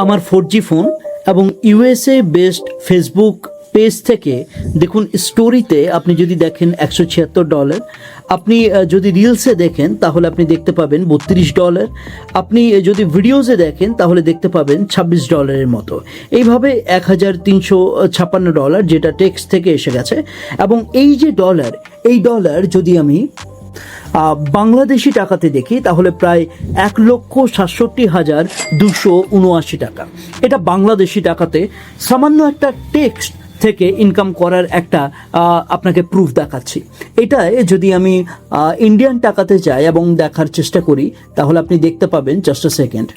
আমার 4G phone এবং USA based Facebook page থেকে দেখুন, স্টোরিতে আপনি যদি দেখেন $176, আপনি যদি রিলসে দেখেন তাহলে আপনি দেখতে পাবেন $32, আপনি যদি ভিডিওসে দেখেন তাহলে দেখতে পাবেন $26 মতো। এইভাবে $1356 যেটা টেক্সট থেকে এসে গেছে। এবং এই যে ডলার, এই ডলার যদি আমি বাংলাদেশি টাকাতে দেখি তাহলে প্রায় 1,67,279 টাকা। এটা বাংলাদেশি টাকাতে সামান্য একটা টেক্সট থেকে ইনকাম করার একটা আপনাকে প্রুফ দেখাচ্ছি। এটায় যদি আমি ইন্ডিয়ান টাকাতে যাই এবং দেখার চেষ্টা করি তাহলে আপনি দেখতে পাবেন, জাস্ট আ সেকেন্ড,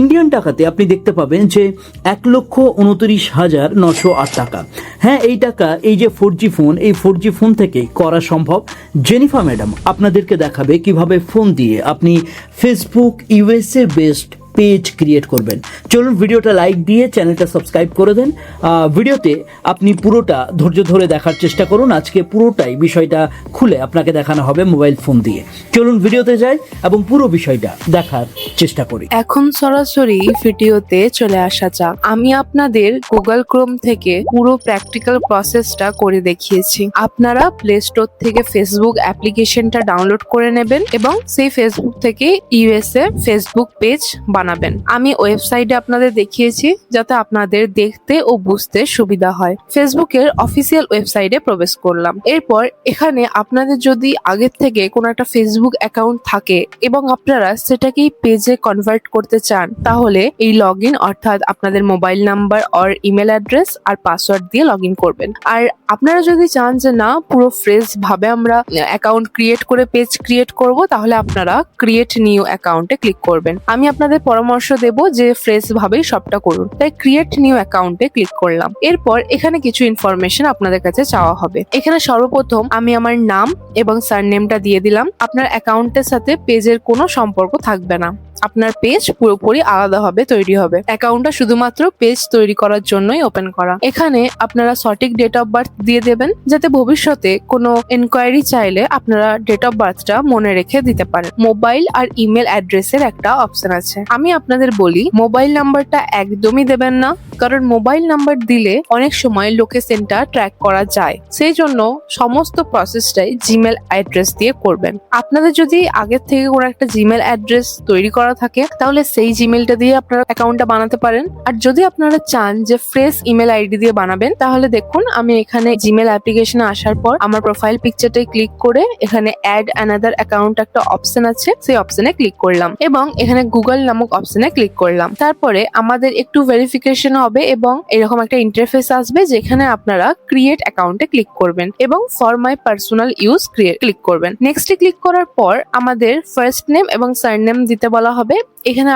ইন্ডিয়ান টাকাতে আপনি দেখতে পাবেন যে 1,29,908 টাকা। হ্যাঁ, এই টাকা এই যে 4G ফোন, এই 4G ফোন থেকেই করা সম্ভব। জেনিফা ম্যাডাম আপনাদেরকে দেখাবে কিভাবে ফোন দিয়ে আপনি Facebook USA based page create করবেন। চলুন ভিডিওটা লাইক দিয়ে চ্যানেলটা সাবস্ক্রাইব করে দেন। ভিডিওতে আপনি পুরোটা ধৈর্য ধরে দেখার চেষ্টা করুন। আজকে পুরোটাই বিষয়টা খুলে আপনাকে দেখানো হবে মোবাইল ফোন দিয়ে। চলুন ভিডিওতে যাই এবং পুরো বিষয়টা দেখার চেষ্টা করি। এখন সরাসরি ভিডিওতে চলে আসা যাক। আমি আপনাদের গুগল ক্রোম থেকে পুরো প্র্যাকটিক্যাল প্রসেসটা করে দেখিয়েছি। আপনারা প্লে স্টোর থেকে ফেসবুক অ্যাপ্লিকেশনটা ডাউনলোড করে নেবেন এবং সেই ফেসবুক থেকে ইউএসএ ফেসবুক পেজ বানাবেন। আমি ওয়েবসাইটে আপনাদের দেখিয়েছি যাতে আপনাদের দেখতে ও বুঝতে সুবিধা হয়। ফেসবুকের অফিসিয়াল ওয়েবসাইটে প্রবেশ করলাম। এরপর এখানে আপনাদের যদি আগের থেকে কোনো একটা ফেসবুক অ্যাকাউন্ট থাকে এবং আপনারা সেটাকেই পেজে কনভার্ট করতে চান, তাহলে এই লগইন অর্থাৎ আপনাদের mobile number or email address আর পাসওয়ার্ড দিয়ে লগইন করবেন। আর আপনারা যদি চান যে না, পুরো ফ্রেশ ভাবে আমরা অ্যাকাউন্ট ক্রিয়েট করে পেজ ক্রিয়েট করব, তাহলে আপনারা ক্রিয়েট নিউ অ্যাকাউন্টে ক্লিক করবেন। আমি আপনাদের পরামর্শ দেব যে ফ্রেশ ভাবেই সবটা করুন, তাই ক্রিয়েট নিউ অ্যাকাউন্টে ক্লিক করলাম। এরপর এখানে কিছু ইনফরমেশন আপনাদের কাছে চাওয়া হবে। এখানে সর্বপ্রথম আমি আমার নাম এবং সারনেমটা দিয়ে দিলাম। আপনার অ্যাকাউন্টের সাথে পেজের কোনো সম্পর্ক থাকবে না, আপনার পেজ পুরোপুরি আলাদাভাবে তৈরি হবে। অ্যাকাউন্টটা শুধুমাত্র পেজ তৈরি করার জন্যই ওপেন করা। এখানে আপনারা সঠিক ডেট অফ বার্থ দিয়ে দেবেন, যাতে ভবিষ্যতে কোনো এনকোয়ারি চাইলে আপনারা ডেট অফ বার্থটা মনে রেখে দিতে পারেন। মোবাইল আর ইমেল অ্যাড্রেসের একটা অপশন আছে। আমি আপনাদের বলি, মোবাইল নাম্বারটা একদমই দেবেন না, কারণ মোবাইল নাম্বার দিলে অনেক সময় লোকেশনটা ট্র্যাক করা যায়। সেই জন্য সমস্ত প্রসেসটাই জিমেল অ্যাড্রেস দিয়ে করবেন। আপনাদের যদি আগের থেকে কোনো একটা জিমেল অ্যাড্রেস তৈরি করা থাকে তাহলে সেই জিমেলটা দিয়ে আপনারা অ্যাকাউন্টটা বানাতে পারেন। আর যদি আপনারা চান যে ফ্রেশ ইমেল আইডি দিয়ে বানাবেন, তাহলে দেখুন আমি এখানে জিমেল অ্যাপ্লিকেশনে আসার পর আমার প্রোফাইল পিকচারটাই ক্লিক করে এখানে অ্যাড অ্যানাদার অ্যাকাউন্ট একটা অপশন আছে, সেই অপশনে ক্লিক করলাম এবং এখানে গুগল নামক অপশনে ক্লিক করলাম। তারপরে আমাদের একটু ভেরিফিকেশন হবে এবং এরকম একটা ইন্টারফেস আসবে যেখানে আপনারা ক্রিয়েট অ্যাকাউন্টে ক্লিক করবেন এবং for my personal use click করবেন। নেক্সটে ক্লিক করার পর আমাদের ফার্স্ট নেম এবং সারনেম দিতে বলা হবে। এখানে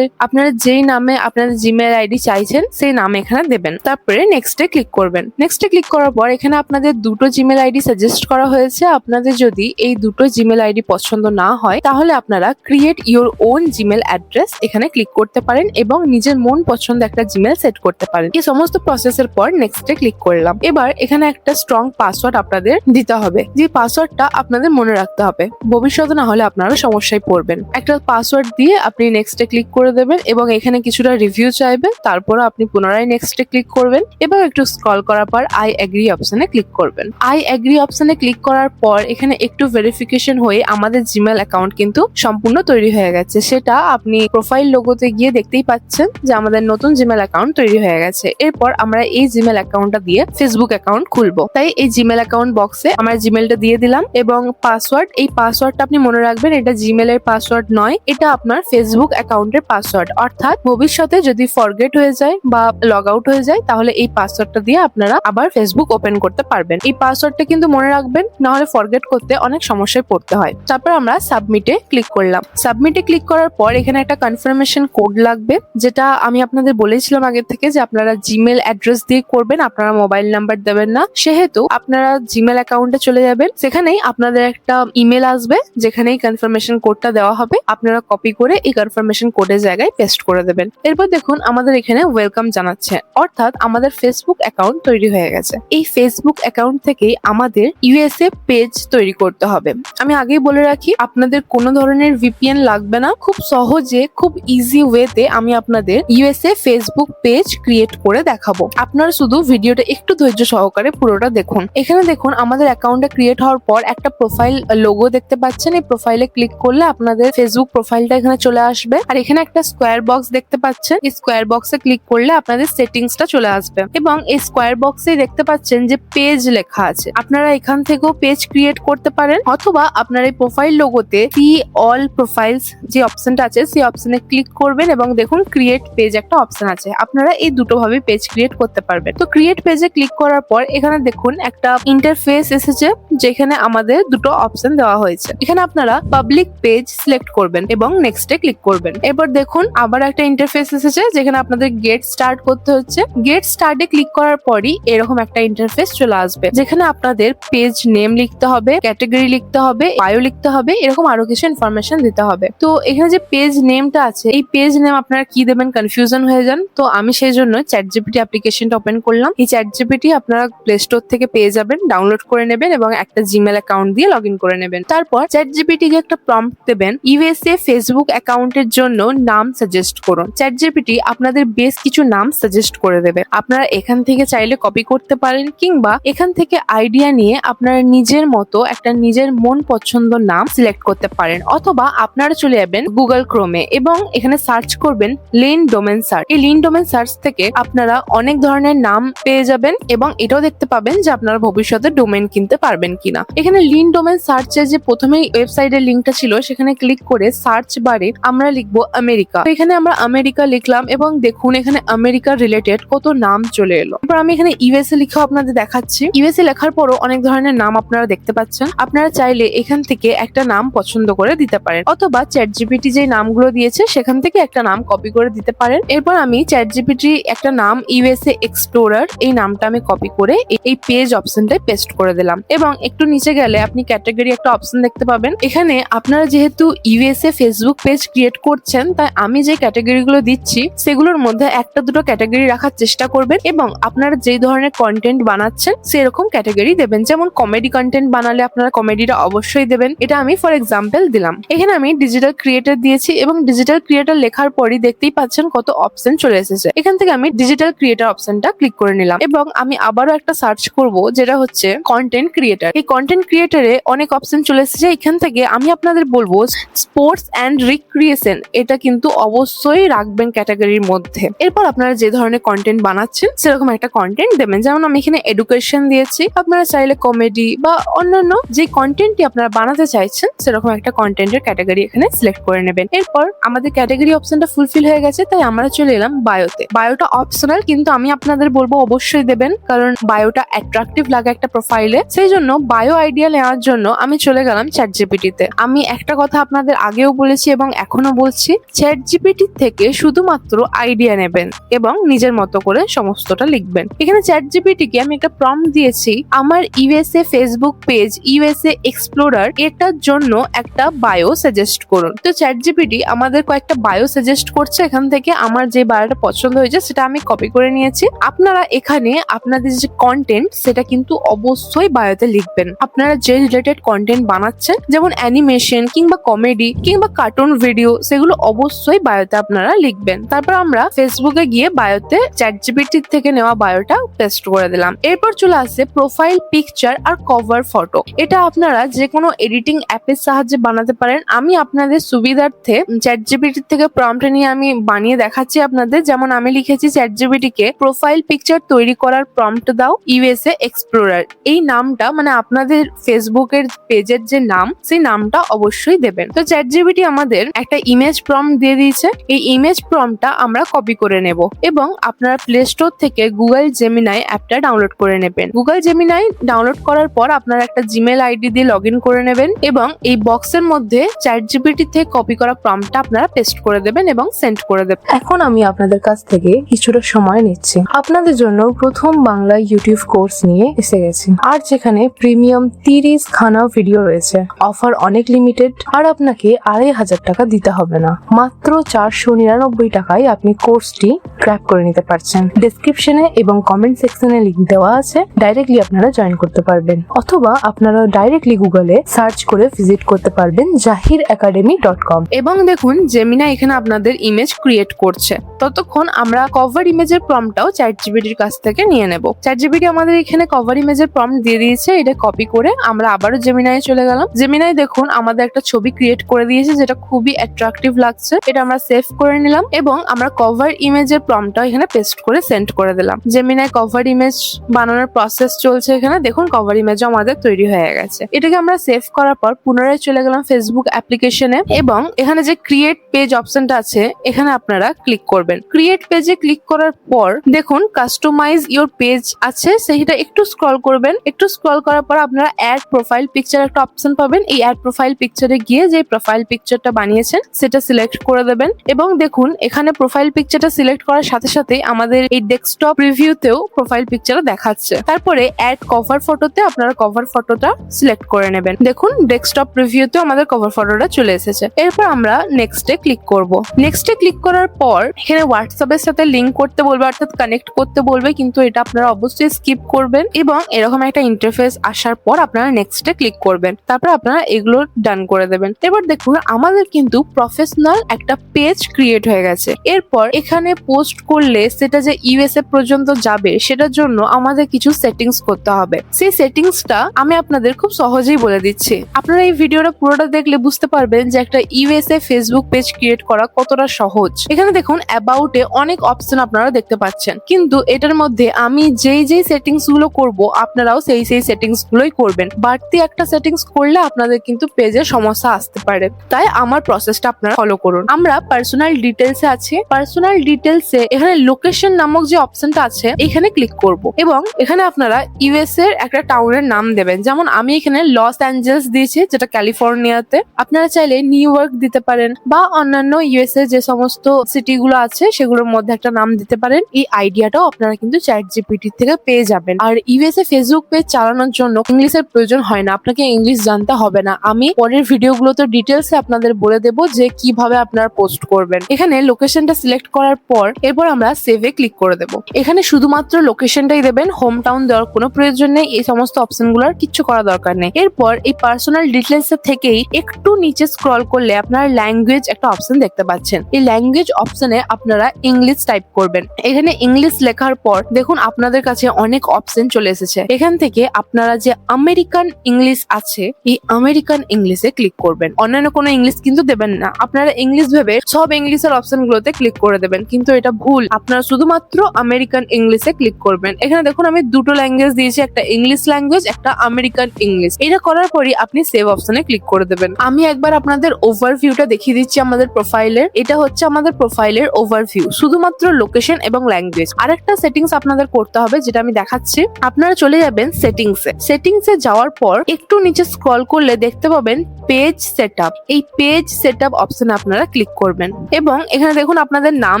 আপনারা যেই নামে আপনাদের জিমেল আইডি চাইছেন সেই নাম এখানে দেবেন। তারপরে নেক্সটে ক্লিক করবেন। নেক্সটে ক্লিক করার পর এখানে আপনাদের দুটো জিমেল আইডি সাজেস্ট করা হয়েছে। আপনাদের যদি এই দুটো জিমেল আইডি পছন্দ না হয় তাহলে আপনারা create your own Gmail address এখানে ক্লিক করতে পারেন এবং নিজের মন পছন্দ একটা জিমেল সেট করতে পারেন। এই সমস্ত প্রসেসের পর নেক্সটে ক্লিক করলাম। এবার এখানে একটা স্ট্রং পাসওয়ার্ড আপনাদের দিতে হবে, যে পাসওয়ার্ডটা আপনাদের মনে রাখতে হবে, ভবিষ্যতে না হলে আপনারা সমস্যায় পড়বেন। একটা পাসওয়ার্ড দিয়ে আপনি নেক্সটে ক্লিক করে দেবেন এবং এখানে কিছুটা রিভিউ চাইবে। তারপর আপনি পুনরায় নেক্সটে ক্লিক করবেন এবং একটু স্ক্রল করার পর আই এগ্রি অপশনে ক্লিক করবেন। আই এগ্রি অপশনে ক্লিক করার পর এখানে একটু ভেরিফিকেশন হয়ে আমাদের জিমেল অ্যাকাউন্ট কিন্তু সম্পূর্ণ তৈরি হয়ে গেছে। সেটা আপনি প্রোফাইল লোগোতে গিয়ে দেখতেই পাচ্ছেন যে আমাদের নতুন জিমেল অ্যাকাউন্ট তৈরি হয়ে গেছে। এরপর আমরা এই জিমেল অ্যাকাউন্টটা দিয়ে ফেসবুক অ্যাকাউন্ট খুলবো, তাই এই জিমেল অ্যাকাউন্ট বক্সে আমার জিমেলটা দিয়ে দিলাম এবং পাসওয়ার্ড, এই পাসওয়ার্ডটা আপনি মনে রাখবেন, এটা জিমেলের পাসওয়ার্ড নয়, এটা আপনার ফেসবুক অ্যাকাউন্টের পাসওয়ার্ড। অর্থাৎ ভবিষ্যতে যদি ফরগেট হয়ে যায় বা লগ আউট হয়ে যায় তাহলে এই পাসওয়ার্ডটা দিয়ে আপনারা আবার ফেসবুক ওপেন করতে পারবেন। এই পাসওয়ার্ডটা কিন্তু মনে রাখবেন, না হলে ফরগেট করতে অনেক সমস্যায় পড়তে হয়। তারপর আমরা সাবমিটে ক্লিক করলাম। সাবমিটে ক্লিক করার পর এখানে একটা কনফার্মেশন কোড লাগবে, যেটা আমি আপনাদের বলেছিলাম আগে থেকে যে আপনারা জিমেল অ্যাড্রেস দিয়ে করবেন, আপনারা মোবাইল নাম্বার দেবেন না। সেহেতু আপনারা জিমেল অ্যাকাউন্টে চলে যাবেন, সেখানেই আপনাদের একটা ইমেল আসবে যেখানেই কনফার্মেশন কোডটা দেওয়া হবে। আপনারা কপি করে করে এই কনফার্মেশন কোডের জায়গায় পেস্ট করে দেবেন। এরপর দেখুন আমাদের এখানে ওয়েলকাম জানাচ্ছে, অর্থাৎ আমাদের ফেসবুক অ্যাকাউন্ট তৈরি হয়ে গেছে। এই ফেসবুক অ্যাকাউন্ট থেকেই আমাদের ইউএসএ পেজ তৈরি করতে হবে। আমি আগেই বলে রাখি, আপনাদের কোনো ধরনের ভিপিএন লাগবে না, খুব সহজে খুব ইজি ওয়েতে আমি আপনাদের ইউএসএ ফেসবুক পেজ ক্রিয়েট করে দেখাবো। আপনারা শুধু ভিডিওটা একটু ধৈর্য সহকারে পুরোটা দেখুন। এখানে দেখুন আমাদের অ্যাকাউন্টটা ক্রিয়েট হওয়ার পর একটা প্রোফাইল লোগো দেখতে পাচ্ছেন। এই প্রোফাইলে ক্লিক করলে আপনাদের ফেসবুক প্রোফাইলটা এখানে চলে আসবে। আর এখানে একটা স্কোয়ার বক্স দেখতে পাচ্ছেন, এই স্কোয়ার বক্সে ক্লিক করলে আপনাদের সেটিংসটা চলে আসবে এবং এই স্কোয়ার বক্সে দেখতে পাচ্ছেন যে পেজ লেখা আছে। আপনারা এখান থেকেও পেজ ক্রিয়েট করতে পারেন, অথবা আপনার এই প্রোফাইল লোগোতে সি অল প্রোফাইলস যে অপশনটা আছে সেই অপশনে ক্লিক করবেন এবং দেখুন ক্রিয়েট পেজ একটা অপশন আছে। আপনারা এই দুটো ভাবে পেজ ক্রিয়েট করতে পারবেন। তো ক্রিয়েট পেজে ক্লিক করার পর এখানে দেখুন একটা ইন্টারফেস এসেছে, যেখানে আমাদের দুটো অপশন দেওয়া হয়েছে। এখানে আপনারা পাবলিক পেজ সিলেক্ট করবেন এবং নেক্সটে ক্লিক করবেন। এরপর দেখুন আবার একটা ইন্টারফেস এসেছে, যেখানে আপনাদের গেট স্টার্ট করতে হচ্ছে। গেট স্টার্টে ক্লিক করার পরই এরকম একটা ইন্টারফেস চলে আসবে, যেখানে আপনাদের পেজ নেম লিখতে হবে, ক্যাটাগরি লিখতে হবে, বায়ো লিখতে হবে, এরকম আরো কিছু ইনফরমেশন দিতে হবে। তো এখানে যে পেজ নেমটা আছে, এই পেজ নেম আপনারা কি দেবেন কনফিউশন হয়ে যান। তো আমি সেই জন্য চ্যাটজিপিটি অ্যাপ্লিকেশনটা ওপেন করলাম। এই চ্যাটজিপিটি আপনারা প্লে স্টোর থেকে পেয়ে যাবেন, ডাউনলোড করে নেবেন এবং একটা জিমেল অ্যাকাউন্ট দিয়ে লগ ইন করে নেবেন। তারপর চ্যাটজিপিটি কে একটা প্রম্পট দেবেন, ইউএসএ ফেসবুক অ্যাকাউন্টের জন্য নাম সাজেস্ট করুন। চ্যাটজিপিটি আপনাদের বেশ কিছু নাম সাজেস্ট করে দেবে। আপনারা এখান থেকে চাইলে কপি করতে পারেন, কিংবা এখান থেকে আইডিয়া নিয়ে আপনারা নিজের মতো একটা নিজের মন পছন্দ নাম সিলেক্ট করতে পারেন, অথবা আপনারা চলে যাবেন গুগল ক্রোমে এবং এখানে সার্চ করবেন লিন ডোমেন সার্চ। এই লিন ডোমেন সার্চ থেকে আপনারা অনেক ধরনের নাম পেয়ে যাবেন এবং এটাও দেখতে পাবেন যে আপনারা ভবিষ্যতে ডোমেন কিনতে পারবেন কিনা। এখানে লিন ডোমেন সার্চে যে প্রথমেই ওয়েবসাইটের লিঙ্কটা ছিল, সেখানে ক্লিক করে সার্চ বারে আমরা লিখবো আমেরিকা। তো এখানে আমরা আমেরিকা লিখলাম এবং দেখুন এখানে আমেরিকা রিলেটেড কত নাম চলে এলো। এবার আমি এখানে ইউএসএ লিখেও আপনাদের দেখাচ্ছি। ইউএসএ লেখার পরও অনেক ধরনের নাম আপনারা দেখতে পাচ্ছেন। আপনারা চাইলে এখান থেকে একটা নাম পছন্দ করে দিতে পারেন, অথবা চ্যাটজিপিটি যে নামগুলো দিয়েছে সেখান থেকে একটা নাম কপি করে দিতে পারেন। এরপর আমি চ্যাটজিপিটি একটা নাম ইউএসএ এক্সপ্লোরার, এই নামটা আমি কপি করে এই পেজ অপশনটায় পেস্ট করে দিলাম এবং একটু নিচে গেলে আপনি ক্যাটাগরি একটা অপশন দেখতে পাবেন। এখানে আপনারা যেহেতু ইউএসএ ফেসবুক পেজ ক্রিয়েট করছেন, তাই আমি যে ক্যাটাগরি গুলো দিচ্ছি সেগুলোর মধ্যে একটা দুটো ক্যাটাগরি রাখার চেষ্টা করবেন এবং আপনারা যেই ধরনের কন্টেন্ট বানাচ্ছেন সেরকম ক্যাটাগরি দেবেন। যেমন কমেডি কন্টেন্ট বানালে আপনারা কমেডিটা অবশ্যই দেবেন। এটা আমি ফর এক্সাম্পল দিলাম। এখানে আমি ডিজিটাল ক্রিয়েটর দিয়েছি এবং ডিজিটাল ক্রিয়েটর লেখার পরই দেখতেই পাচ্ছেন কত অপশন চলে এসেছে। এখান থেকে আমি ডিজিটাল ক্রিয়েটর অপশনটা ক্লিক করে নিলাম এবং আমি আবারও একটা সার্চ করব, যেটা হচ্ছে কন্টেন্ট ক্রিয়েটর। এই কন্টেন্ট ক্রিয়েটরে অনেক অপশন চলে এসেছে। এখান থেকে আমি আপনাদের বলবো স্পোর্টস অ্যান্ড রিক্রিয়েশন, এটা কিন্তু অবশ্যই রাখবেন ক্যাটাগরির মধ্যে। এরপর আপনারা যে ধরনের কন্টেন্ট বানাচ্ছেন সেরকম একটা কন্টেন্ট দেবেন। যেমন আমি এখানে এডুকেশন দিয়েছি, আপনারা চাইলে কমেডি বা অন্যান্য যে কন্টেন্টটি আপনারা বানাতে চাইছেন সেরকম একটা কন্টেন্টের ক্যাটাগরি এখানে সিলেক্ট করে নেবেন। এরপর আমাদের ক্যাটাগরি অপশনটা ফুলফিল হয়ে গেছে, তাই আমরা চলে এলাম বায়োতে। বায়োটা অপশনাল, কিন্তু আমি আপনাদের বলবো অবশ্যই দেবেন, কারণ বায়োটা অ্যাট্রাকটিভ লাগে একটা প্রোফাইলে। সেই জন্য বায়ো আইডিয়া নেওয়ার জন্য আমি চলে গেলাম চ্যাটজিপিটিতে। আমি একটা কথা আপনাদের আগেও বলেছি এবং এখনো বলছি, চ্যাটজিপিটি থেকে শুধুমাত্র আইডিয়া নেবেন এবং নিজের মতো করে সমস্তটা লিখবেন। এখানে চ্যাটজিপিটিকে আমি একটা প্রম্পট দিয়েছি, আমার USA Facebook page USA explorer এটার জন্য একটা বায়ো সাজেস্ট করুন। তো চ্যাটজিপিটি আমাদের কয়েকটা বায়ো সাজেস্ট করছে। এখান থেকে আমার যে বায়োটা পছন্দ হয়েছে সেটা আমি কপি করে নিয়েছি। আপনারা এখানে আপনাদের যে কন্টেন্ট সেটা কিন্তু অবশ্যই বায়োতে লিখবেন। আপনারা যে রিলেটেড কন্টেন্ট বানাচ্ছেন, যেমন অ্যানিমেশন কিংবা কমেডি কিংবা কার্টুন ভিডিও, সেগুলো অবশ্যই বায়োতে আপনারা লিখবেন। তারপর আমরা ফেসবুকে গিয়ে বায়োতে চ্যাটজিপিটি থেকে নেওয়া বায়োটা পেস্ট করে দিলাম। এরপর চলে আসছে প্রোফাইল পিকচার আর কভার ফটো। এটা আপনারা যে কোনো এডিটিং অ্যাপের সাহায্যে বানাতে পারেন। আমি আপনাদের সুবিধার্থে চ্যাটজিপিটি থেকে প্রম্পট নিয়ে আমি বানিয়ে দেখাচ্ছি আপনাদের। যেমন আমি লিখেছি চ্যাটজিপিটি কে প্রোফাইল পিকচার তৈরি করার প্রম্পট দাও ইউএসএ এক্সপ্লোরার। এই নামটা মানে আপনাদের ফেসবুকের পেজের যে নাম, সেই নামটা অবশ্যই দেবেন। তো চ্যাটজিপিটি আমাদের একটা ইমেজ প্রম্পট দিয়ে দিয়েছে। এই ইমেজ প্রম্পটটা আমরা কপি করে নেব এবং আপনারা প্লে স্টোর থেকে গুগল জেমিনাই অ্যাপটা ডাউনলোড করে নেবেন। গুগল জেমিনাই ডাউনলোড করার পর আপনারা একটা জিমেল আইডি দিয়ে লগ ইন করে নেবেন এবং এই বক্সের মধ্যে চ্যাটজিপিটি থেকে কপি করা প্রম্পটটা আপনারা পেস্ট করে দেবেন এবং সেন্ড করে দেবেন। এখন আমি আপনাদের কাছ থেকে কিছুটা সময় নিচ্ছি। আপনাদের জন্য প্রথম বাংলা ইউটিউব কোর্স নিয়ে এসে গেছি, আর যেখানে প্রিমিয়াম 30 খানা ভিডিও রয়েছে। অফার অনেক লিমিটেড আর আপনাকে 2500 টাকা দিতে হবে না। মাত্র 499 টাকায় আপনি কোর্সটি ক্র্যাক করে নিতে পারছেন। ডেসক্রিপশনে এবং কমেন্ট সেকশনে লিংক দেওয়া আছে, ডাইরেক্টলি আপনারা জয়েন করতে পারবেন, অথবা আপনারা ডাইরেক্টলি গুগলে সার্চ করে ভিজিট করতে পারবেন jahiracademy.com। এবং দেখুন জেমিনা এখানে আপনাদের ইমেজ ক্রিয়েট করছে। ততক্ষণ আমরা কভার ইমেজের প্রম্পটটাও চ্যাটজিপিটির কাছ থেকে নিয়ে নেব। চ্যাটজিপিটি আমাদের এখানে কভার ইমেজের প্রম্পট দিয়ে দিয়েছে, এটা কপি করে আমরা আবারও জেমিনায় চলে গেলাম। জেমিনায় দেখুন আমাদের একটা ছবি ক্রিয়েট করে দিয়েছে যেটা খুবই অ্যাট্রাকটিভ লাগছে। এটা আমরা সেভ করে নিলাম এবং আমরা কভার ইমেজের প্রম্পটটাও এখানে পেস্ট করে সেন্ড করে দিলাম। জেমিনায় কভার ইমেজ বানানোর প্রসেস চলছে। এখানে দেখুন কভার ইমেজও আমাদের তৈরি হয়ে গেছে। এটাকে আমরা সেভ করার পর পুনরায় চলে গেলাম ফেসবুক অ্যাপ্লিকেশনে এবং এখানে যে ক্রিয়েট পেজ অপশনটা আছে এখানে আপনারা ক্লিক করবেন। ক্রিয়েট পেজে ক্লিক করার পর দেখুন কাস্টমাইজ ইওর পেজ আছে, সেইটা একটু স্ক্রল করবেন। একটু স্ক্রল করার পর আপনারা অ্যাড প্রোফাইল পিকচার একটা অপশন পাবেন। এই অ্যাড প্রোফাইল পিকচারে গিয়ে যে প্রোফাইল পিকচারটা বানিয়েছেন সেটা সিলেক্ট করে দেবেন এবং দেখুন এখানে প্রোফাইল পিকচারটা সিলেক্ট করার সাথে সাথে আমাদের এই ডেস্কটপ রিভিউতেও প্রোফাইল পিকচার দেখাচ্ছে। তারপরে অ্যাড কভার ফটোতে আপনারা কভার ফটোটা সিলেক্ট করে নেবেন। দেখুন ডেস্কটপ রিভিউতেও আমাদের কভার ফটোটা চলে এসেছে। এরপর আমরা নেক্সটে ক্লিক করব। নেক্সটে ক্লিক করার পর এখানে হোয়াটসঅ্যাপের সাথে লিংক করতে বলবে, অর্থাৎ কানেক্ট করতে বলবে, কিন্তু এটা আপনারা অবশ্যই স্কিপ করবেন এবং এরকম একটা ইন্টারফেস আসার পর আপনারা নেক্সটে ক্লিক করবেন। তারপর আপনারা এগুলো ডান করে দেবেন। এবার দেখুন আমাদের কিন্তু প্রফেশনাল একটা পেজ ক্রিয়েট হয়ে গেছে। এরপর এখানে পোস্ট করলে সেটা যে ইউএসএ পর্যন্ত যাবে সেটার জন্য আমাদের কিছু সেটিংস করতে হবে। সেই সেটিংসটা আমি আপনাদের খুব সহজেই বলে দিচ্ছি। আপনারা এই ভিডিওটা পুরোটা দেখলে বুঝতে পারবেন যে একটা ইউএসএ ফেসবুক পেজ ক্রিয়েট করা কতটা সহজ। এখানে দেখুন অ্যাবাউটে অনেক অপশন আপনারা দেখতে পাচ্ছেন, কিন্তু এটার মধ্যে আমি যেই সেটিংস গুলো করবো আপনারাও সেই সেটিংস গুলোই করবেন। বাড়তি একটা সেটিংস করলে আপনাদের কিন্তু পেজে সমস্যা আসতে পারে, তাই আমার প্রসেসটা আপনারা ফলো করুন। আমরা পার্সোনাল ডিটেলসে আছি। পার্সোনাল ডিটেলসে এখানে লোকেশন নামক যে অপশনটা আছে এখানে ক্লিক করব এবং এখানে আপনারা ইউএস এর একটা টাউনের নাম দেবেন। যেমন আমি এখানে লস অ্যাঞ্জেলস দিয়েছি, যেটা ক্যালিফোর্নিয়াতে। আপনারা চাইলে নিউ ইয়র্ক দিতে পারেন বা অন্যান্য ইউএস এর যে সমস্ত সিটি গুলো আছে সেগুলোর মধ্যে একটা নাম দিতে পারেন। এই আইডিয়াটাও আপনারা কিন্তু চ্যাটজিপিটি থেকে পেয়ে যাবেন। আর ইউএসএ ফেসবুক পেজ চালানোর জন্য ইংলিশের প্রয়োজন হয় না, আপনাকে ইংলিশ জানতে হবে না। আমি পরের ভিডিওগুলোতে ডিটেলসে আপনাদের বলে দেবো যে কিভাবে আপনারা পোস্ট করবেন। এখানে লোকেশনটা সিলেক্ট করার পর এরপর আমরা সেভে ক্লিক করে দেবো। এখানে শুধুমাত্র লোকেশনটাই দেবেন, হোম টাউন দেওয়ার কোনো প্রয়োজন নেই। এই সমস্ত অপশনগুলোর কিচ্ছু করা দরকার নেই। এরপর এই পার্সোনাল ডিটেলস থেকেই একটু নিচে স্ক্রল করলে আপনারা ল্যাঙ্গুয়েজ একটা অপশন দেখতে পাচ্ছেন। এই ল্যাঙ্গুয়েজ অপশনে আপনারা ইংলিশ টাইপ করবেন। এখানে ইংলিশ লেখার পর দেখুন আপনাদের কাছে অনেক অপশন চলে এসেছে। এখান থেকে আপনারা যে আমেরিকান ইংলিশ আছে এই আমেরিকান ইংলিশে ক্লিক করবেন। অন্যান্য কোনো ইংলিশ কিন্তু দেবেন না। আপনারা ইংলিশ ভেবে সব ইংলিশের অপশন গুলোতে ক্লিক করে দেবেন, কিন্তু এটা ভুল। আপনারা শুধুমাত্র আমেরিকান ইংলিশে ক্লিক করবেন। এখানে দেখুন আমি দুটো ল্যাঙ্গুয়েজ দিয়েছি, একটা ইংলিশ ল্যাঙ্গুয়েজ, একটা আমেরিকান ইংলিশ। এটা করার পরই আপনি সেভ অপশনে ক্লিক করে দেবেন। আমি একবার আপনাদের ওভারভিউটা দেখিয়ে দিচ্ছি আমাদের প্রোফাইলের। এটা হচ্ছে আমাদের প্রোফাইলের ওভারভিউ, শুধুমাত্র লোকেশন এবং ল্যাঙ্গুয়েজ। আরেকটা সেটিংস আপনাদের করতে হবে যেটা আমি দেখাচ্ছি। আপনারা চলে যাবেন সেটিংসে। সেটিংসে যাওয়ার পর একটু নিচে স্ক্রল করলে দেখতে পাবেন পেজ সেটআপ। এই পেজ সেটআপ অপশনে আপনারা ক্লিক করবেন এবং এখানে দেখুন আপনাদের নাম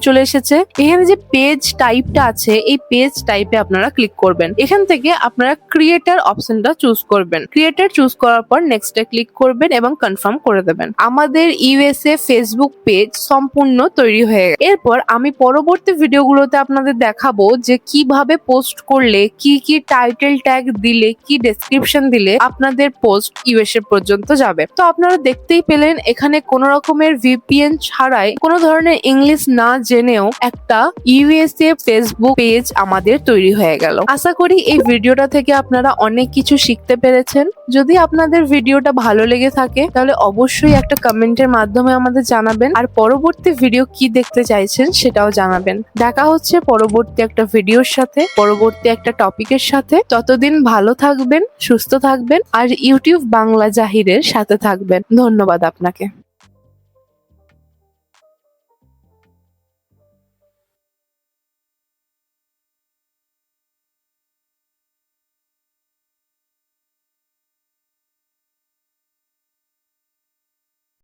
চলে এসেছে। এখানে যে পেজ টাইপটা আছে এই পেজ টাইপে আপনারা ক্লিক করবেন। এখান থেকে আপনারা ক্রিয়েটর অপশনটা চুজ করবেন। ক্রিয়েটর চুজ করার পর নেক্সটে ক্লিক করবেন এবং কনফার্ম করে দেবেন। আমাদের ইউএসএ ফেসবুক পেজ সম্পূর্ণ তৈরি হয়ে গেছে। এরপর আমি পরবর্তী ভিডিওগুলোতে আপনাদের দেখাবো যে কিভাবে পোস্ট করলে কি কি টাইটেল ট্যাগ দিলে, কি ডেসক্রিপশন দিলে আপনাদের পোস্ট ইউএসএ পর্যন্ত যাবে। তো আপনারা দেখতেই পেলেন এখানে কোনো রকমের ভিপিএন ছাড়াই, কোনো ধরনের ইংলিশ না জেনেও একটা ইউএসএ ফেসবুক পেজ আমাদের তৈরি হয়ে গেল। আশা করি এই ভিডিওটা থেকে আপনারা অনেক কিছু শিখতে পেরেছেন। যদি আপনাদের ভিডিওটা ভালো লেগে থাকে তাহলে অবশ্যই একটা কমেন্টের মাধ্যমে আমাদের জানাবেন, আর পরবর্তী ভিডিও কি দেখতে চাইছেন সেটাও জানাবেন। দেখা হচ্ছে পরবর্তী একটা ভিডিওর সাথে, পরবর্তী একটা টপিকের সাথে। ততদিন ভালো থাকবেন, সুস্থ থাকবেন আর ইউটিউব বাংলা জাহিরের সাথে থাকবেন। ধন্যবাদ আপনাকে।